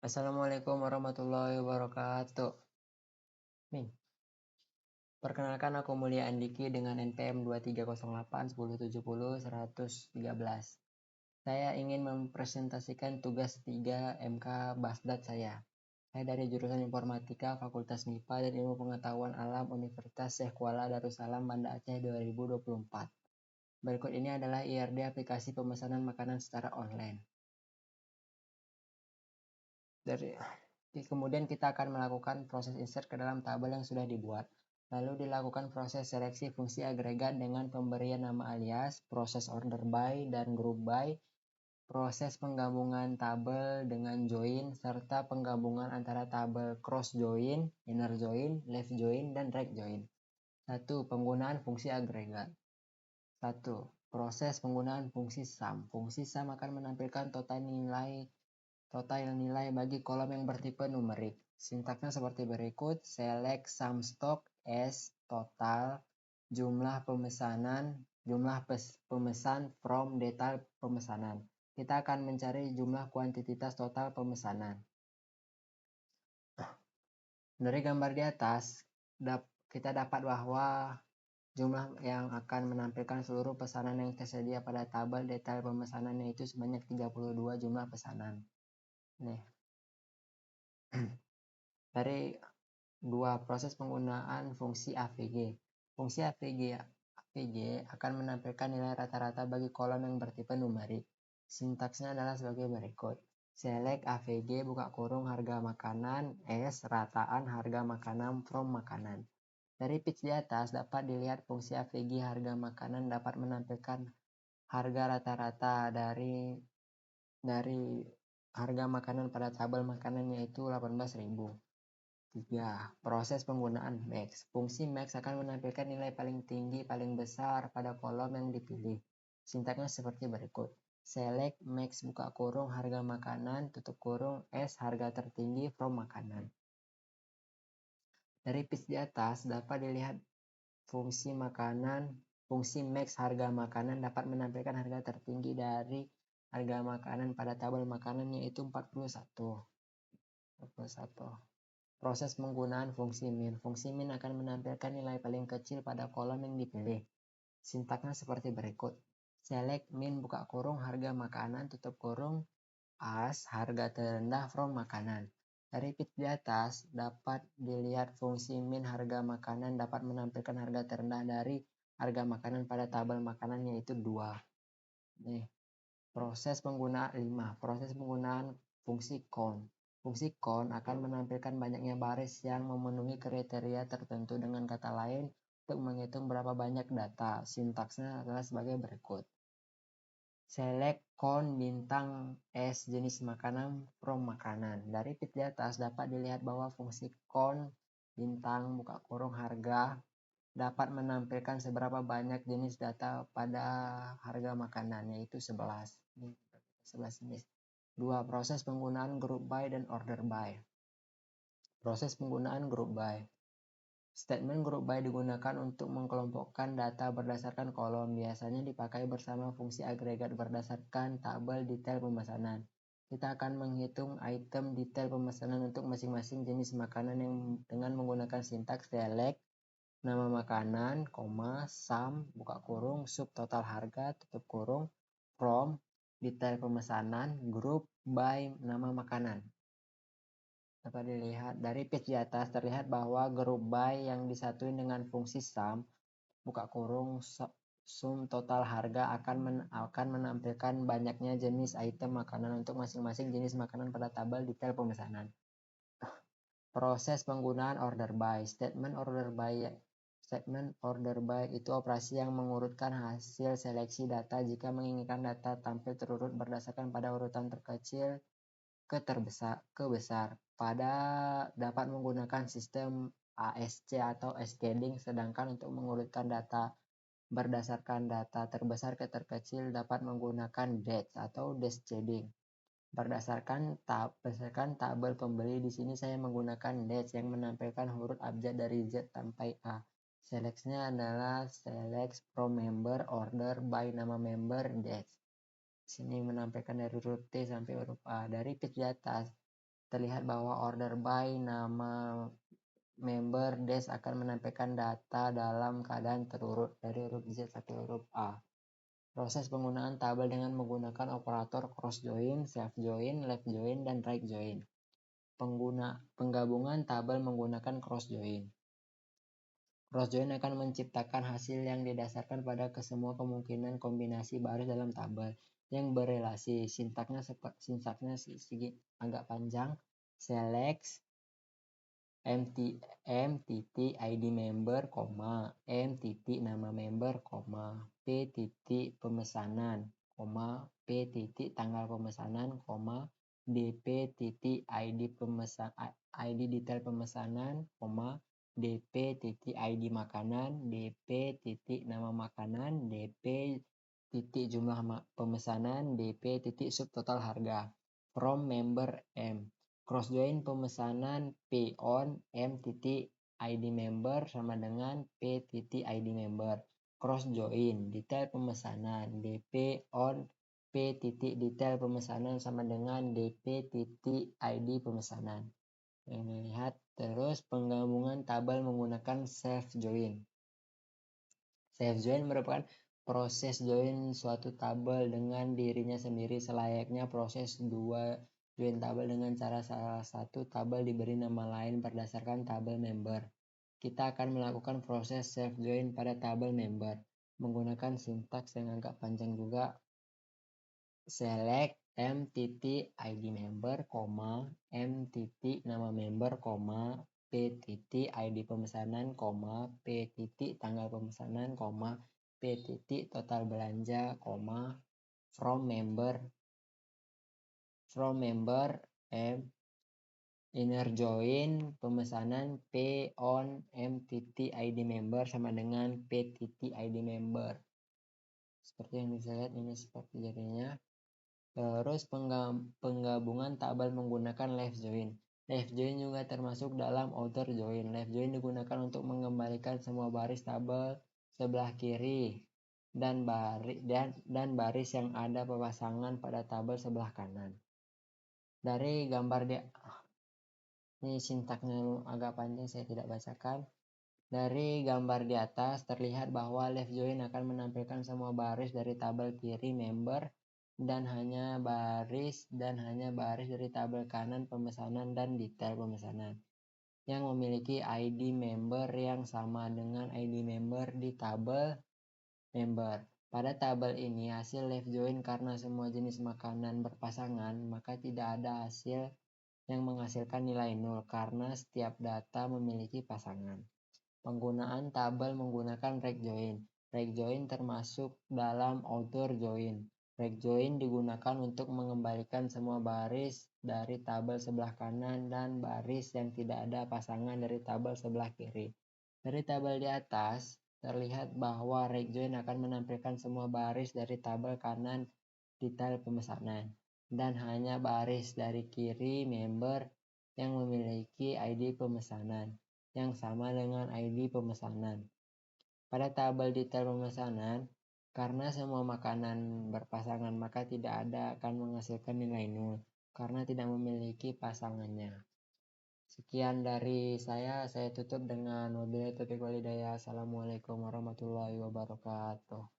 Assalamualaikum warahmatullahi wabarakatuh. Nih, perkenalkan aku Mulia Andiki dengan NPM 2308 1070 113. Saya ingin mempresentasikan tugas 3 MK Basdat saya. Saya dari jurusan Informatika Fakultas MIPA dan Ilmu Pengetahuan Alam Universitas Syekh Kuala Darussalam Banda Aceh 2024. Berikut ini adalah IRD aplikasi pemesanan makanan secara online. Kemudian kita akan melakukan proses insert ke dalam tabel yang sudah dibuat. Lalu dilakukan proses seleksi fungsi agregat dengan pemberian nama alias, proses order by dan group by, proses penggabungan tabel dengan join, serta penggabungan antara tabel cross join, inner join, left join, dan right join. 1. Penggunaan fungsi agregat. 1. Proses penggunaan fungsi sum. Fungsi sum akan menampilkan total nilai bagi kolom yang bertipe numerik. Sintaksnya seperti berikut: select sum stock as total jumlah pemesan from detail pemesanan. Kita akan mencari jumlah kuantititas total pemesanan. Dari gambar di atas, kita dapat bahwa jumlah yang akan menampilkan seluruh pesanan yang tersedia pada tabel detail pemesanan yaitu sebanyak 32 jumlah pesanan. Nih. Dari 2. Proses penggunaan fungsi AVG. Fungsi AVG akan menampilkan nilai rata-rata bagi kolom yang bertipe numerik. Sintaksnya adalah sebagai berikut. Select AVG buka kurung harga makanan as rataan harga makanan from makanan. Dari pitch di atas dapat dilihat fungsi AVG harga makanan dapat menampilkan harga rata-rata dari harga makanan pada tabel makanan yaitu 18.000. 3. Proses penggunaan max. Fungsi max akan menampilkan nilai paling tinggi paling besar pada kolom yang dipilih. Sintaksnya seperti berikut. Select max buka kurung harga makanan tutup kurung as harga tertinggi from makanan. Dari pitch di atas dapat dilihat fungsi max harga makanan dapat menampilkan harga tertinggi dari harga makanan pada tabel makanan yaitu 41. Proses penggunaan fungsi min. Fungsi min akan menampilkan nilai paling kecil pada kolom yang dipilih. Sintaksnya seperti berikut. Select min buka kurung harga makanan tutup kurung as harga terendah from makanan. Dari pitch di atas dapat dilihat fungsi min harga makanan dapat menampilkan harga terendah dari harga makanan pada tabel makanan yaitu 2. Nih. Proses penggunaan 5. Proses penggunaan fungsi count. Fungsi count akan menampilkan banyaknya baris yang memenuhi kriteria tertentu, dengan kata lain untuk menghitung berapa banyak data. Sintaksnya adalah sebagai berikut. Select count bintang as jenis makanan from makanan. Dari pitch di atas dapat dilihat bahwa fungsi count bintang buka kurung harga dapat menampilkan seberapa banyak jenis data pada harga makanan yaitu 11 jenis. 2. Proses penggunaan group by dan order by. Proses penggunaan group by. Statement group by digunakan untuk mengkelompokkan data berdasarkan kolom. Biasanya dipakai bersama fungsi agregat berdasarkan tabel detail pemesanan. Kita akan menghitung item detail pemesanan untuk masing-masing jenis makanan dengan menggunakan sintaks select nama makanan, sum, buka kurung, sub total harga, tutup kurung, from, detail pemesanan, group by nama makanan. Dapat dilihat dari page di atas terlihat bahwa group by yang disatuin dengan fungsi sum, buka kurung, sum total harga akan menampilkan banyaknya jenis item makanan untuk masing-masing jenis makanan pada tabel detail pemesanan. Proses penggunaan order by. Statement order by itu operasi yang mengurutkan hasil seleksi data jika menginginkan data tampil terurut berdasarkan pada urutan terkecil ke besar. Pada dapat menggunakan sistem ASC atau cascading, sedangkan untuk mengurutkan data berdasarkan data terbesar ke terkecil dapat menggunakan dash atau descending. Berdasarkan tabel pembeli, di sini saya menggunakan dash yang menampilkan huruf abjad dari Z sampai A. Seleksinya adalah select from member, order by nama member, dash. Sini menampilkan dari huruf T sampai huruf A. Dari pitch di atas terlihat bahwa order by nama member dash akan menampilkan data dalam keadaan terurut dari huruf Z sampai huruf A. Proses penggunaan tabel dengan menggunakan operator cross join, self join, left join, dan right join. Penggabungan tabel menggunakan cross join. Cross join akan menciptakan hasil yang didasarkan pada kesemua kemungkinan kombinasi baris dalam tabel yang berelasi. Sintaknya agak panjang. Select m titik id member, m titik nama member, p titik pemesanan, p titik tanggal pemesanan, dp titik id detail pemesanan, dp titik id makanan, dp titik nama makanan, dp titik jumlah pemesanan, dp titik subtotal harga. From member m. Cross join pemesanan P on M titik ID member sama dengan P titik ID member. Cross join detail pemesanan DP on P titik detail pemesanan sama dengan DP titik ID pemesanan. Yang lihat terus penggabungan tabel menggunakan self join. Self join merupakan proses join suatu tabel dengan dirinya sendiri selayaknya proses dua join tabel dengan cara salah satu tabel diberi nama lain berdasarkan tabel member. Kita akan melakukan proses self join pada tabel member menggunakan sintaks yang agak panjang juga. Select m titik id member, m titik nama member, p titik id pemesanan, p titik tanggal pemesanan, p titik total belanja, from member m inner join pemesanan p on m titik id member sama dengan p titik id member. Seperti yang bisa lihat ini seperti jadinya. Terus penggabungan tabel menggunakan left join. Left join juga termasuk dalam outer join. Left join digunakan untuk mengembalikan semua baris tabel sebelah kiri dan baris yang ada pasangan pada tabel sebelah kanan. Dari gambar ini sintaknya agak panjang, saya tidak bacakan. Dari gambar di atas terlihat bahwa left join akan menampilkan semua baris dari tabel kiri member dan hanya baris dari tabel kanan pemesanan dan detail pemesanan yang memiliki ID member yang sama dengan ID member di tabel member. Pada tabel ini hasil left join karena semua jenis makanan berpasangan, maka tidak ada hasil yang menghasilkan nilai 0 karena setiap data memiliki pasangan. Penggunaan tabel menggunakan right join. Right join termasuk dalam outer join. Right join digunakan untuk mengembalikan semua baris dari tabel sebelah kanan dan baris yang tidak ada pasangan dari tabel sebelah kiri. Dari tabel di atas terlihat bahwa right join akan menampilkan semua baris dari tabel kanan detail pemesanan dan hanya baris dari kiri member yang memiliki ID pemesanan yang sama dengan ID pemesanan. Pada tabel detail pemesanan, karena semua makanan berpasangan maka tidak ada akan menghasilkan nilai 0 karena tidak memiliki pasangannya. Sekian dari saya tutup dengan wabillahi taufiq wal hidayah. Assalamualaikum warahmatullahi wabarakatuh.